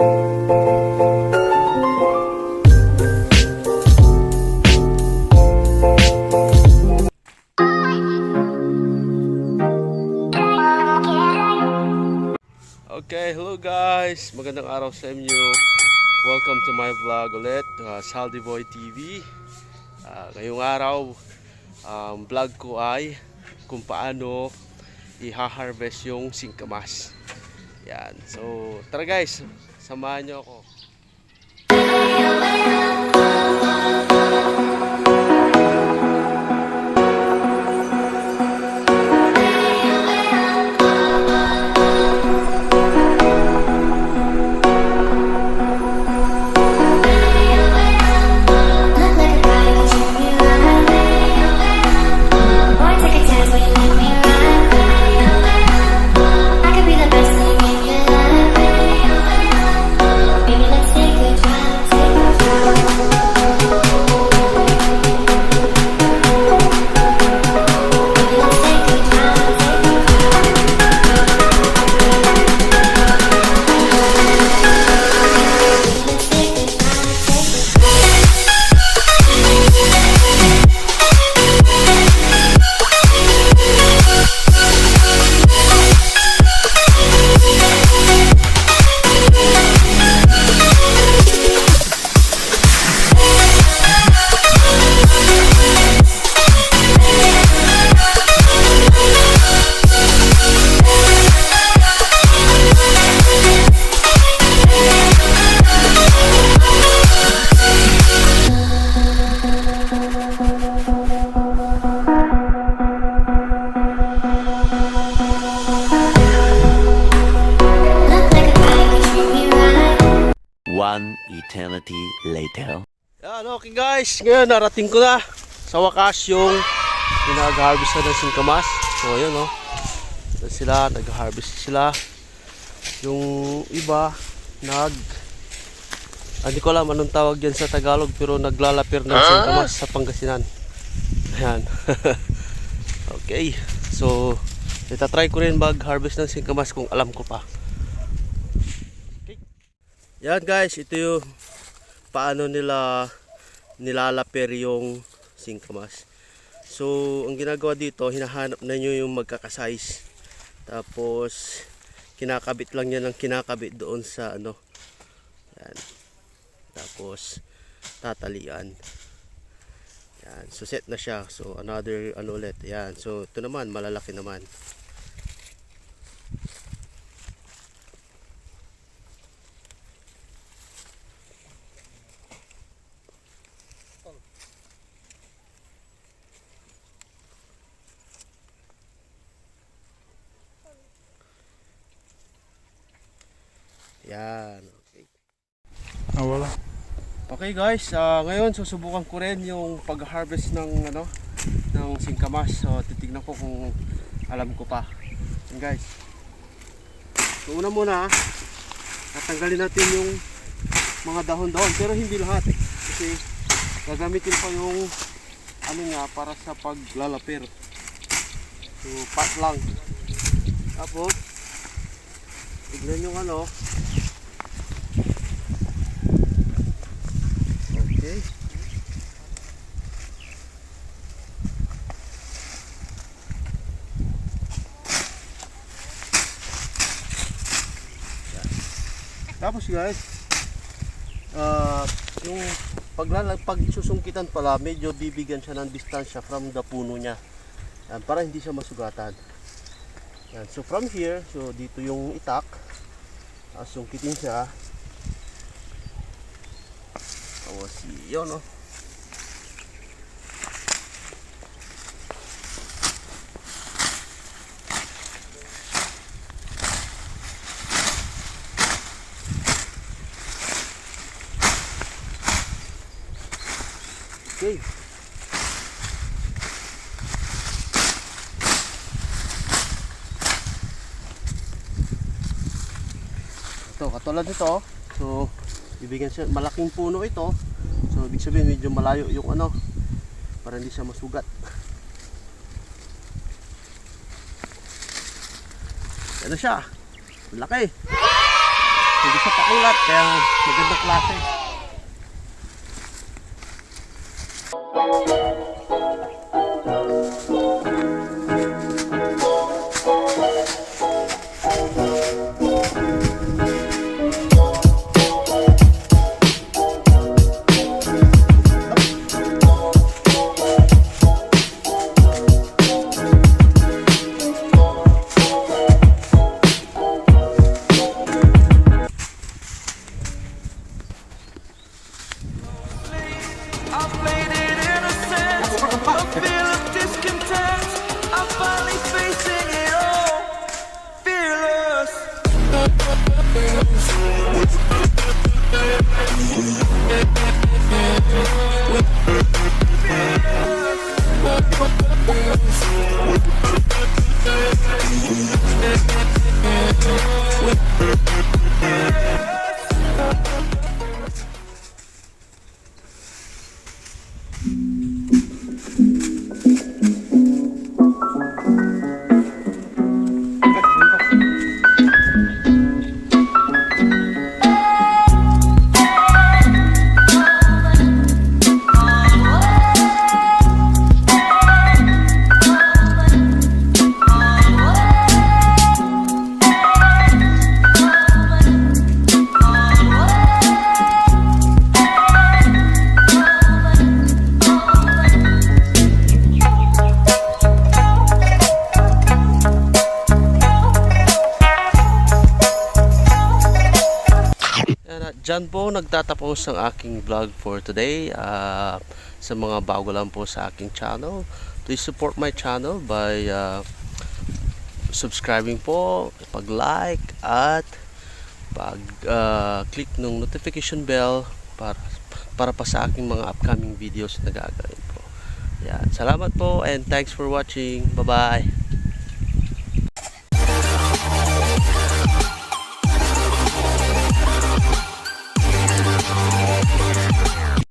Okay, hello guys! Magandang araw sa inyo. Welcome to my vlog ulit, Saldi Boy TV. Ngayong araw, vlog ko ay kung paano i-harvest yung singkamas. Yan. So, tara guys, samahan nyo ako. One eternity later. Yan, okay guys, ngayon narating ko na sa wakas yung pinag-harvest na ng singkamas. So yun o, sila, nag-harvest sila. Yung iba hindi ko alam anong tawag yan sa Tagalog, pero naglalapir ng singkamas sa Pangasinan. Ayan. Okay, so itatry ko rin mag-harvest ng singkamas kung alam ko pa. Yan guys, ito yung paano nila nilalapir yung singkamas. So, ang ginagawa dito, hinahanap na nyo yung magkakasize. Tapos, kinakabit lang yan ng kinakabit doon sa ano. Yan. Tapos, tatalian. Yan. So, set na siya. So, another ano ulit. Yan. So, ito naman, malalaki naman. Yan. Okay. Wala. Okay guys, ngayon susubukan ko rin yung pag-harvest ng ng singkamas. So titignan ko kung alam ko pa. Yan guys. So muna, tatanggalin natin yung mga dahon-dahon, pero hindi lahat kasi gagamitin pa yung para sa paglalapir. So pat lang. Tapos tignan yung okay. Tapos guys, yung pagsusungkitan pala, medyo bibigyan siya ng distansya from the puno niya. Yan, para hindi siya masugatan. Yan, so from here, so dito yung itak, sungkitin siya. Tapos yun okay. Ito, katulad nito. So, bibigyan siya, malaking puno ito. So, ibig sabihin medyo malayo yung para hindi siya masugat. Yan na siya. Malaki. So, Hindi siya pakulat, kaya magandang klase. I played it innocent, a feel of discontent. I'm finally facing it all, fearless. Diyan po nagtatapos ang aking vlog for today. Sa mga bago lang po sa aking channel, please support my channel by subscribing po, pag-like at pag-click ng notification bell para pa sa aking mga upcoming videos na gagawin po. Yan. Salamat po and thanks for watching. Bye-bye.